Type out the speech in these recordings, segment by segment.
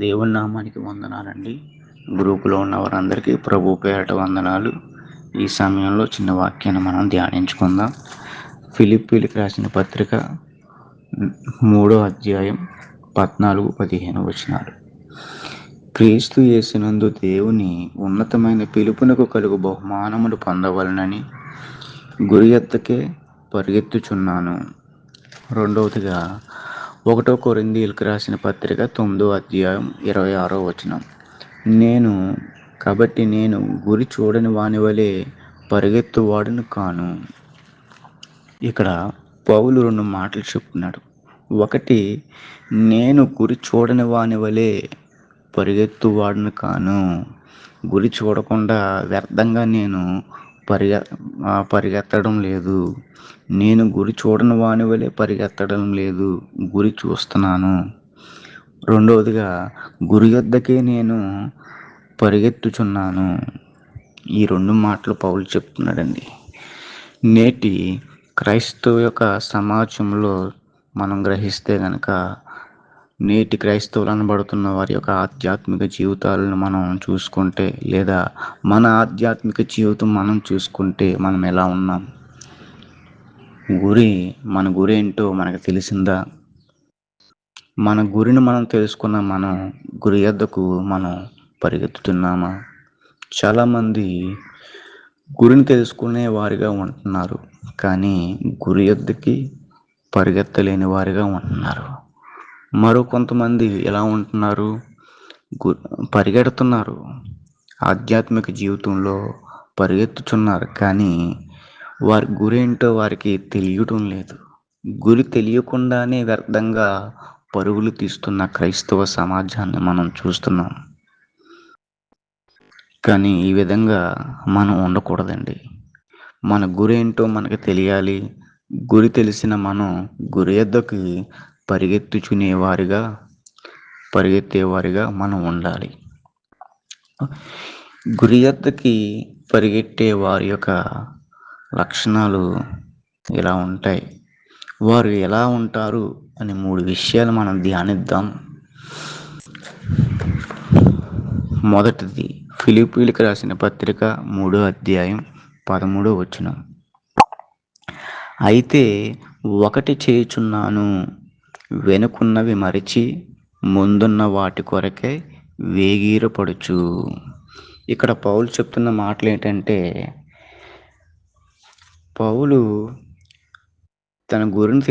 దేవుని నామానికి వందనాలండి. గ్రూపులో ఉన్న వారందరికీ ప్రభు పేరట వందనాలు. ఈ సమయంలో చిన్న వాక్యాన్ని మనం ధ్యానించుకుందాం. ఫిలిప్పీలకు రాసిన పత్రిక 3వ అధ్యాయం 14-15 వచనాలు. క్రీస్తు యేసునందు దేవుని ఉన్నతమైన పిలుపునకు కలుగు బహుమానములు పొందవలనని గురి ఎద్దకే పరిగెత్తుచున్నాను. రెండవదిగా 1 కొరింథీయులకు రాసిన పత్రిక 9వ అధ్యాయం 26వ వచనం. కాబట్టి నేను గురి చూడని వాని వలె పరిగెత్తువాడును కాను. ఇక్కడ పౌలు 2 మాటలు చెప్తున్నాడు. ఒకటి, నేను గురి చూడని వాని వలె పరిగెత్తువాడును కాను. గురి చూడకుండా వ్యర్థంగా నేను పరిగెత్తడం లేదు. నేను గురి చూడని వాని వలె పరిగెత్తడం లేదు, గురి చూస్తున్నాను. రెండవదిగా, గురి వద్దకే నేను పరిగెత్తుచున్నాను. ఈ 2 మాటలు పౌలు చెప్తున్నాడండి. నేటి క్రైస్తవ యొక్క సమాజంలో మనం గ్రహిస్తే గనక, నేటి క్రైస్తవులు అనబడుతున్న వారి యొక్క ఆధ్యాత్మిక జీవితాలను మనం చూసుకుంటే, లేదా మన ఆధ్యాత్మిక జీవితం మనం చూసుకుంటే మనం ఎలా ఉన్నాం? మన గురి ఏంటో మనకు తెలిసిందా? మన గురిని మనం తెలుసుకున్న మనం గురి వద్దకు మనం పరిగెత్తుతున్నామా? చాలామంది గురిని తెలుసుకునే వారిగా ఉంటున్నారు, కానీ గురి వద్దకి పరిగెత్తలేని వారిగా ఉంటున్నారు. మరో కొంతమంది ఎలా ఉంటున్నారు? పరిగెడుతున్నారు, ఆధ్యాత్మిక జీవితంలో పరిగెత్తుచున్నారు, కానీ వారి గురి ఏంటో వారికి తెలియటం లేదు. గురి తెలియకుండానే వ్యర్థంగా పరుగులు తీస్తున్న క్రైస్తవ సమాజాన్ని మనం చూస్తున్నాం. కానీ ఈ విధంగా మనం ఉండకూడదండి. మన గురి ఏంటో మనకు తెలియాలి. గురి తెలిసిన మనం గురి వద్దకు పరిగెత్తేవారిగా మనం ఉండాలి. గురి వద్దకి పరిగెట్టే వారి యొక్క లక్షణాలు ఇలా ఉంటాయి. వారు ఎలా ఉంటారు అని 3 విషయాలు మనం ధ్యానిద్దాం. మొదటిది, ఫిలిప్పీలకు రాసిన పత్రిక 3వ అధ్యాయం 13వ వచనం. అయితే ఒకటి చేయుచున్నాను, వెనుకున్నవి మరచి ముందున్న వాటి కొరకే వేగిరపడుచు. ఇక్కడ పౌలు చెప్తున్న మాటలు ఏంటంటే, పౌలు తన గురిని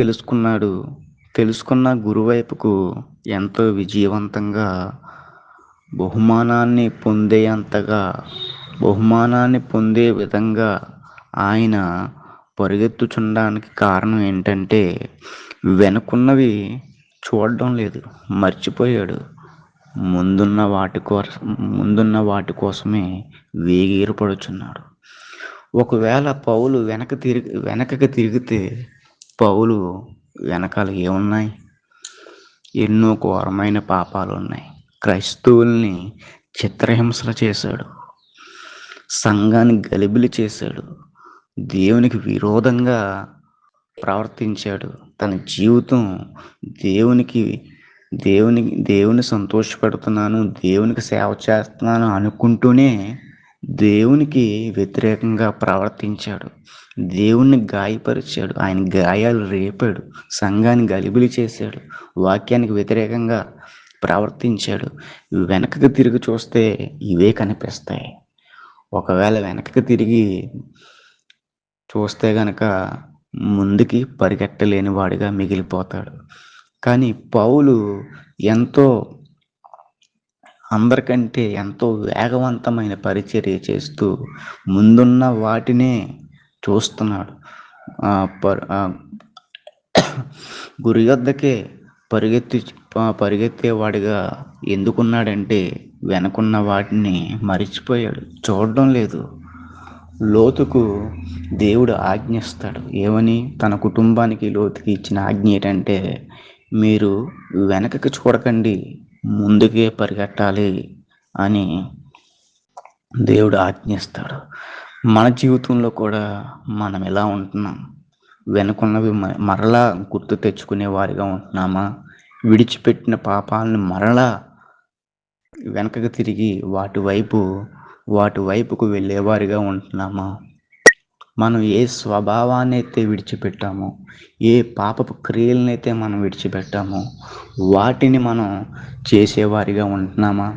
తెలుసుకున్న గురువైపుకు ఎంతో విజయవంతంగా బహుమానాన్ని పొందే విధంగా ఆయన పరిగెత్తుచుండడానికి కారణం ఏంటంటే, వెనుకున్నవి చూడడం లేదు, మర్చిపోయాడు. ముందున్న వాటి కోసమే వేగిరపడుచున్నాడు. ఒకవేళ పౌలు వెనకకి తిరిగితే పౌలు వెనకాల ఏమున్నాయి? ఎన్నో ఘోరమైన పాపాలు ఉన్నాయి. క్రైస్తవుల్ని చిత్రహింసలు చేశాడు, సంఘాన్ని గలిబిలి చేశాడు, దేవునికి విరోధంగా ప్రవర్తించాడు. తన జీవితం దేవుని సంతోషపెడుతున్నాను, దేవునికి సేవ చేస్తున్నాను అనుకుంటూనే దేవునికి వ్యతిరేకంగా ప్రవర్తించాడు. దేవుణ్ణి గాయపరిచాడు, ఆయన గాయాలు రేపాడు, సంఘాన్ని గలిబిలి చేశాడు, వాక్యానికి వ్యతిరేకంగా ప్రవర్తించాడు. వెనకకి తిరిగి చూస్తే ఇవే కనిపిస్తాయి. ఒకవేళ వెనకకి తిరిగి చూస్తే గనక ముందుకి పరిగెట్టలేని వాడిగా మిగిలిపోతాడు. కానీ పౌలు అందరికంటే ఎంతో వేగవంతమైన పరిచర్య చేస్తూ ముందున్న వాటినే చూస్తున్నాడు. గురి వద్దకే పరిగెత్తేవాడిగా ఎందుకున్నాడంటే, వెనకున్న వాటిని మరిచిపోయాడు, చూడడం లేదు. లోతుకు దేవుడు ఆజ్ఞిస్తాడు. ఏమని? తన కుటుంబానికి లోతుకి ఇచ్చిన ఆజ్ఞ ఏంటంటే, మీరు వెనకకి చూడకండి, ముందుకే పరిగెట్టాలి అని దేవుడు ఆజ్ఞిస్తాడు. మన జీవితంలో కూడా మనం ఎలా ఉంటున్నాం? వెనుకున్నవి మరలా గుర్తు తెచ్చుకునే వారిగా ఉంటున్నామా? విడిచిపెట్టిన పాపాలను మరలా వెనకకు తిరిగి వాటి వైపుకు వెళ్ళేవారిగా ఉంటున్నామా? మనం ఏ స్వభావాన్నైతే విడిచిపెట్టామో, ఏ పాపపు క్రియలనైతే మనం విడిచిపెట్టామో, వాటిని మనం చేసేవారిగా ఉంటున్నామా?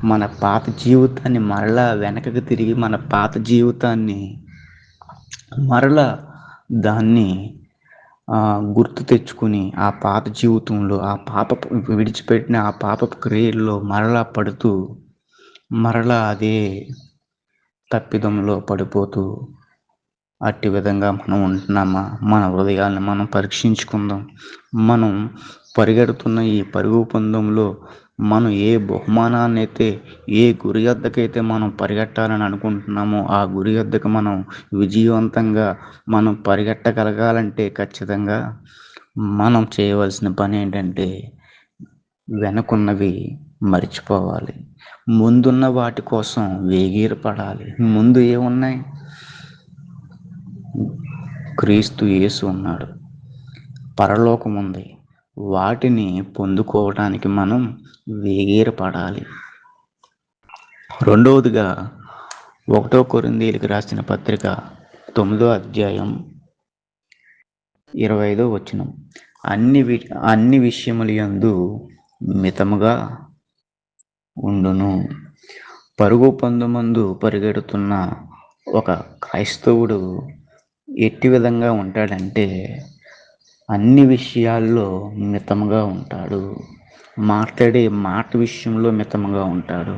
మన పాత జీవితాన్ని మరలా వెనకకు తిరిగి మన పాత జీవితాన్ని మరలా దాన్ని గుర్తు తెచ్చుకుని ఆ పాత జీవితంలో విడిచిపెట్టిన ఆ పాపపు క్రియల్లో మరలా పడుతూ మరలా అదే తప్పిదంలో పడిపోతూ అట్టి విధంగా మనం ఉంటున్నామా? మన హృదయాలను మనం పరీక్షించుకుందాం. మనం పరిగెడుతున్న ఈ పరుగు పందెంలో మనం ఏ బహుమానాన్నైతే, ఏ గురి వద్దకైతే మనం పరిగెట్టాలని అనుకుంటున్నామో, ఆ గురి వద్దకు మనం విజయవంతంగా మనం పరిగెట్టగలగాలంటే ఖచ్చితంగా మనం చేయవలసిన పని ఏంటంటే వెనకున్నవి మర్చిపోవాలి. ముందున్న వాటి కోసం వేగిరపడాలి. ముందు ఏమున్నాయి? క్రీస్తు యేసు ఉన్నాడు, పరలోకం ఉంది. వాటిని పొందుకోవటానికి మనం వేగిరపడాలి. రెండవదిగా 1 కొరింథీయులకు రాసిన పత్రిక 9వ అధ్యాయం 25వ వచనం, అన్ని విషయములందు మితముగా ఉండును. పరుగు పందెమందు పరిగెడుతున్న ఒక క్రైస్తవుడు ఎట్టి విధంగా ఉంటాడంటే అన్ని విషయాల్లో మితముగా ఉంటాడు. మాట్లాడే మాట విషయంలో మితముగా ఉంటాడు.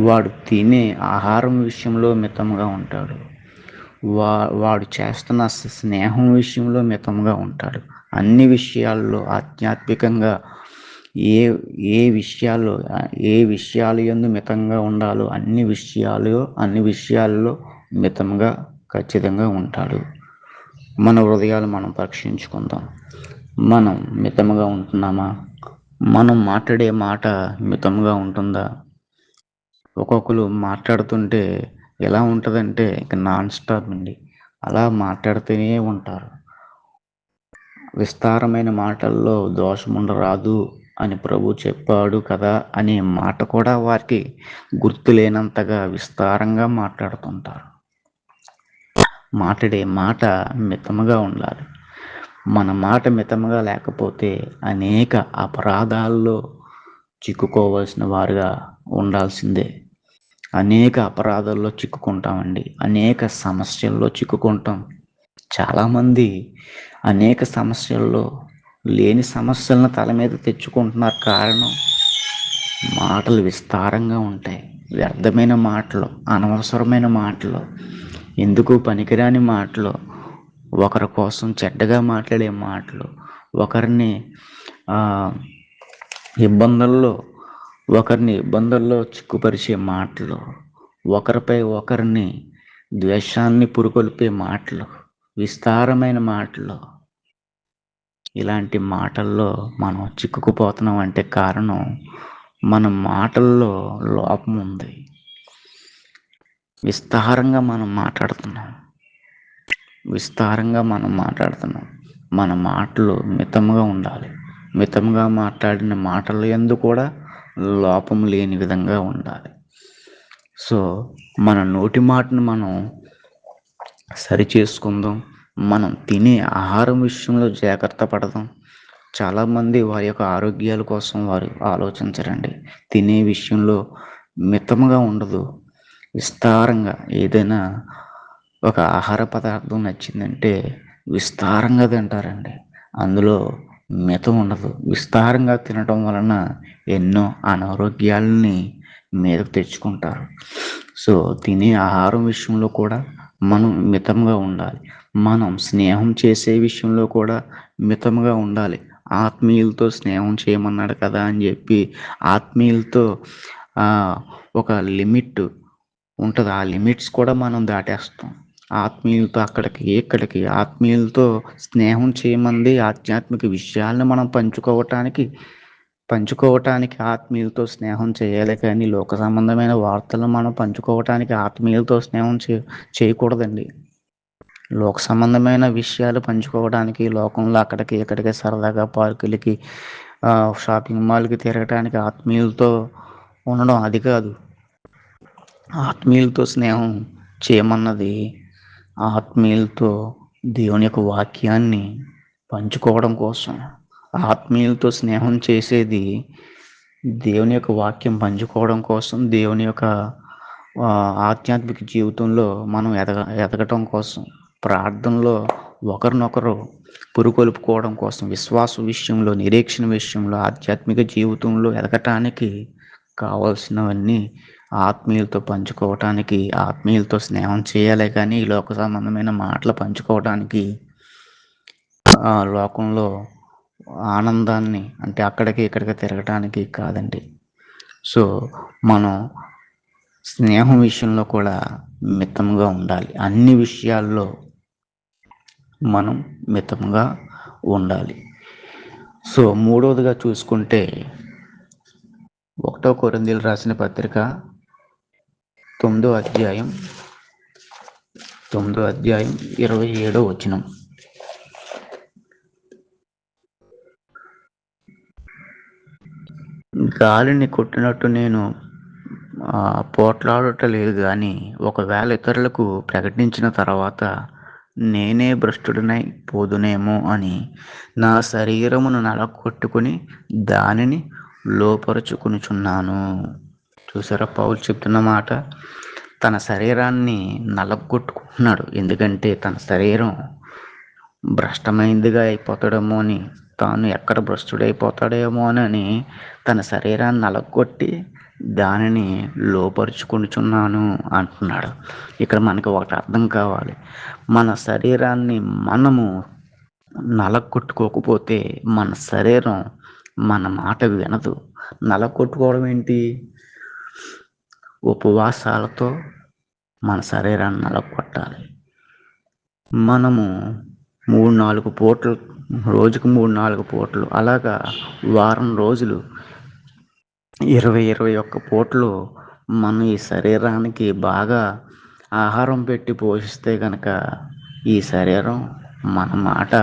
వాడు తినే ఆహారం విషయంలో మితముగా ఉంటాడు. వాడు చేస్తున్న స్నేహం విషయంలో మితముగా ఉంటాడు. అన్ని విషయాల్లో ఆధ్యాత్మికంగా ఏ విషయాలు యందు మితంగా ఉండాలో అన్ని విషయాల్లో మితంగా ఖచ్చితంగా ఉంటాడు. మన హృదయాలు మనం పరీక్షించుకుందాం. మనం మితముగా ఉంటున్నామా? మనం మాట్లాడే మాట మితంగా ఉంటుందా? ఒక్కొక్కరు మాట్లాడుతుంటే ఎలా ఉంటుందంటే ఇక నాన్ స్టాప్ అండి, అలా మాట్లాడుతూనే ఉంటారు. విస్తారమైన మాటల్లో దోషముండరాదు అని ప్రభు చెప్పాడు కదా అనే మాట కూడా వారికి గుర్తు లేనంతగా విస్తారంగా మాట్లాడుతుంటారు. మాట్లాడే మాట మితముగా ఉండాలి. మన మాట మితముగా లేకపోతే అనేక అపరాధాల్లో చిక్కుకోవాల్సిన వారుగా ఉండాల్సిందే. అనేక అపరాధాల్లో చిక్కుకుంటామండి. అనేక సమస్యల్లో చిక్కుకుంటాం. చాలామంది అనేక సమస్యల్లో లేని సమస్యలను తల మీద తెచ్చుకుంటున్నారు. కారణం మాటలు విస్తారంగా ఉంటాయి. వ్యర్థమైన మాటలు, అనవసరమైన మాటలు, ఎందుకు పనికిరాని మాటలు, ఒకరి కోసం చెడ్డగా మాట్లాడే మాటలు, ఒకరిని ఇబ్బందుల్లో చిక్కుపరిచే మాటలు, ఒకరిపై ఒకరిని ద్వేషాన్ని పురికొల్పే మాటలు, విస్తారమైన మాటలు. ఇలాంటి మాటల్లో మనం చిక్కుకుపోతున్నాం అంటే కారణం మన మాటల్లో లోపం ఉంది. విస్తారంగా మనం మాట్లాడుతున్నాం. మన మాటలు మితంగా ఉండాలి. మితంగా మాట్లాడిన మాటల యందు కూడా లోపం లేని విధంగా ఉండాలి. సో మన నోటి మాటను మనం సరిచేసుకుందాం. మనం తినే ఆహారం విషయంలో జాగ్రత్త పడదాం. చాలామంది వారి యొక్క ఆరోగ్యాల కోసం వారు ఆలోచించరండి. తినే విషయంలో మితముగా ఉండదు. విస్తారంగా ఏదైనా ఒక ఆహార పదార్థం నచ్చిందంటే విస్తారంగా తింటారండి. అందులో మితం ఉండదు. విస్తారంగా తినటం వలన ఎన్నో అనారోగ్యాలని మీదకు తెచ్చుకుంటారు. సో తినే ఆహారం విషయంలో కూడా మనం మితంగా ఉండాలి. మనం స్నేహం చేసే విషయంలో కూడా మితంగా ఉండాలి. ఆత్మీయులతో స్నేహం చేయమన్నాడు కదా అని చెప్పి ఆత్మీయులతో ఒక లిమిట్ ఉంటుంది. ఆ లిమిట్స్ కూడా మనం దాటేస్తాం. ఆత్మీయులతో ఇక్కడికి ఆత్మీయులతో స్నేహం చేయమంది ఆధ్యాత్మిక విషయాలను మనం పంచుకోవటానికి ఆత్మీయులతో స్నేహం చేయాలి. కానీ లోక సంబంధమైన వార్తలను మనం పంచుకోవటానికి ఆత్మీయులతో స్నేహం చేయకూడదండి. లోక సంబంధమైన విషయాలు పంచుకోవడానికి లోకంలో అక్కడికి ఇక్కడికి సరదాగా పార్కులకి షాపింగ్ మాల్కి తిరగటానికి ఆత్మీయులతో ఉండడం అది కాదు. ఆత్మీయులతో స్నేహం చేయమన్నది ఆత్మీయులతో దేవుని యొక్క వాక్యాన్ని పంచుకోవడం కోసం. ఆత్మీయులతో స్నేహం చేసేది దేవుని యొక్క వాక్యం పంచుకోవడం కోసం, దేవుని యొక్క ఆధ్యాత్మిక జీవితంలో మనం ఎదగటం కోసం, ప్రార్థనలో ఒకరినొకరు పురుకొల్పుకోవడం కోసం, విశ్వాస విషయంలో, నిరీక్షణ విషయంలో, ఆధ్యాత్మిక జీవితంలో ఎదగటానికి కావాల్సినవన్నీ ఆత్మీయులతో పంచుకోవటానికి, ఆత్మీయులతో స్నేహం చేయాలే కానీ ఈ లోక సంబంధమైన మాటలు పంచుకోవడానికి, లోకంలో ఆనందాన్ని అంటే అక్కడికి ఇక్కడికి తిరగటానికి కాదండి. సో మనం స్నేహం విషయంలో కూడా మితంగా ఉండాలి. అన్ని విషయాల్లో మనం మితంగా ఉండాలి. సో మూడవదిగా చూసుకుంటే 1 కొరింథీయులకు రాసిన పత్రిక 9వ అధ్యాయం 27వ వచనం. గాలిని కొట్టినట్టు నేను పోట్లాడట లేదు కానీ ఒకవేళ ఇతరులకు ప్రకటించిన తర్వాత నేనే భ్రష్టుడినై పోదునేమో అని నా శరీరమును నలగొట్టుకుని దానిని లోపరుచుకొనుచున్నాను. చూసారా పౌలు చెప్తున్న మాట? తన శరీరాన్ని నలగొట్టుకుంటున్నాడు. ఎందుకంటే తన శరీరం భ్రష్టమైందిగా అయిపోతాడేమో అని, తాను ఎక్కడ భ్రష్టుడైపోతాడేమో అని తన శరీరాన్ని నలగొట్టి దానిని లోపరుచుకొనుచున్నాను అంటున్నాడు. ఇక్కడ మనకి ఒకటి అర్థం కావాలి. మన శరీరాన్ని మనము నలగొట్టుకోకపోతే మన శరీరం మన మాట వినదు. నలగొట్టుకోవడం ఏంటి? ఉపవాసాలతో మన శరీరాన్ని నలగొట్టాలి. మనము 3-4 పూటలు, రోజుకు 3-4 పూటలు, అలాగా వారం రోజులు 20-21 పూటలు మనం ఈ శరీరానికి బాగా ఆహారం పెట్టి పోషిస్తే కనుక ఈ శరీరం మన మాట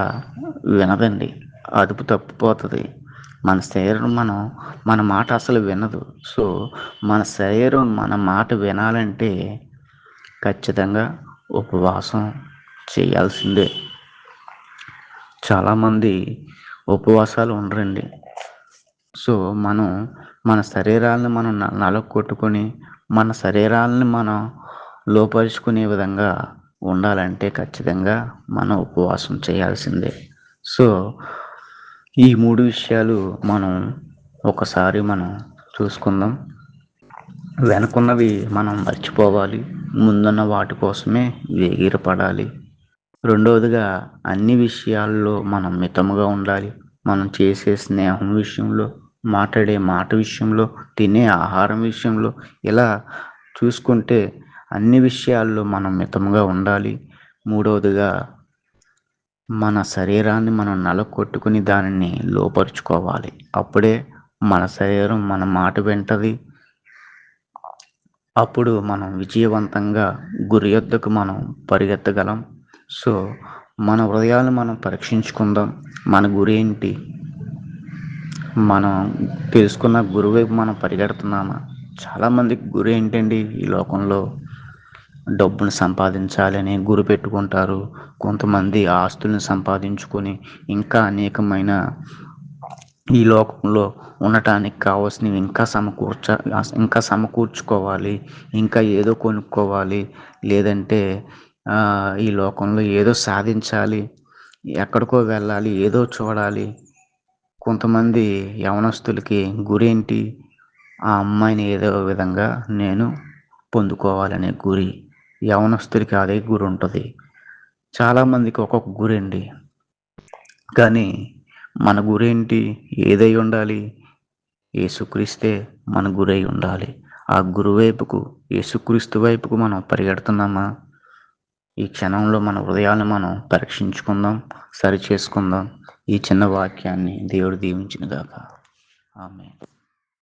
వినదండి, అదుపు తప్పిపోతుంది. మన శరీరం మన మాట అసలు వినదు. సో మన శరీరం మన మాట వినాలంటే ఖచ్చితంగా ఉపవాసం చేయాల్సిందే. చాలామంది ఉపవాసాలు ఉండరండి. సో మనం మన శరీరాలను మనం నలగొట్టుకొని మన శరీరాలను మనం లోపరుచుకునే విధంగా ఉండాలంటే ఖచ్చితంగా మనం ఉపవాసం చేయాల్సిందే. సో ఈ 3 విషయాలు మనం ఒకసారి మనం చూసుకుందాం. వెనుకున్నవి మనం మర్చిపోవాలి, ముందున్న వాటి కోసమే వేగిరపడాలి. రెండవదిగా అన్ని విషయాల్లో మనం మితముగా ఉండాలి. మనం చేసే స్నేహం విషయంలో, మాట్లాడే మాట విషయంలో, తినే ఆహారం విషయంలో, ఇలా చూసుకుంటే అన్ని విషయాల్లో మనం మితముగా ఉండాలి. మూడవదిగా మన శరీరాన్ని మనం నలగొట్టుకుని దానిని లోపరుచుకోవాలి. అప్పుడే మన శరీరం మన మాట వింటది. అప్పుడు మనం విజయవంతంగా గురి యొద్దకు మనం పరిగెత్తగలం. సో మన హృదయాలను మనం పరీక్షించుకుందాం. మన గురి ఏంటి? మనం తెలుసుకున్న గురి వైపు మనం పరిగెడుతున్నామా? చాలామందికి గురి ఏంటండి? ఈ లోకంలో డబ్బును సంపాదించాలని గురి పెట్టుకుంటారు. కొంతమంది ఆస్తులను సంపాదించుకొని ఇంకా అనేకమైన ఈ లోకంలో ఉండటానికి కావాల్సినవి ఇంకా సమకూర్చుకోవాలి, ఇంకా ఏదో కొనుక్కోవాలి, లేదంటే ఈ లోకంలో ఏదో సాధించాలి, ఎక్కడికో వెళ్ళాలి, ఏదో చూడాలి. కొంతమంది యవనస్తులకి గురేంటి? ఆ అమ్మాయిని ఏదో విధంగా నేను పొందుకోవాలనే గురి. యవనస్తులకి అదే గురి ఉంటుంది. చాలామందికి ఒక్కొక్క గురి అండి. కానీ మన గురేంటి? ఏదై ఉండాలి? యేసుక్రీస్తే మన గురై ఉండాలి. ఆ గురు వైపుకు, యేసుక్రీస్తు వైపుకు మనం పరిగెడుతున్నామా? ఈ క్షణంలో మన హృదయాలను మనం పరీక్షించుకుందాం, సరిచేసుకుందాం. ఈ చిన్న వాక్యాన్ని దేవుడు దీవించును గాక. ఆమేన్.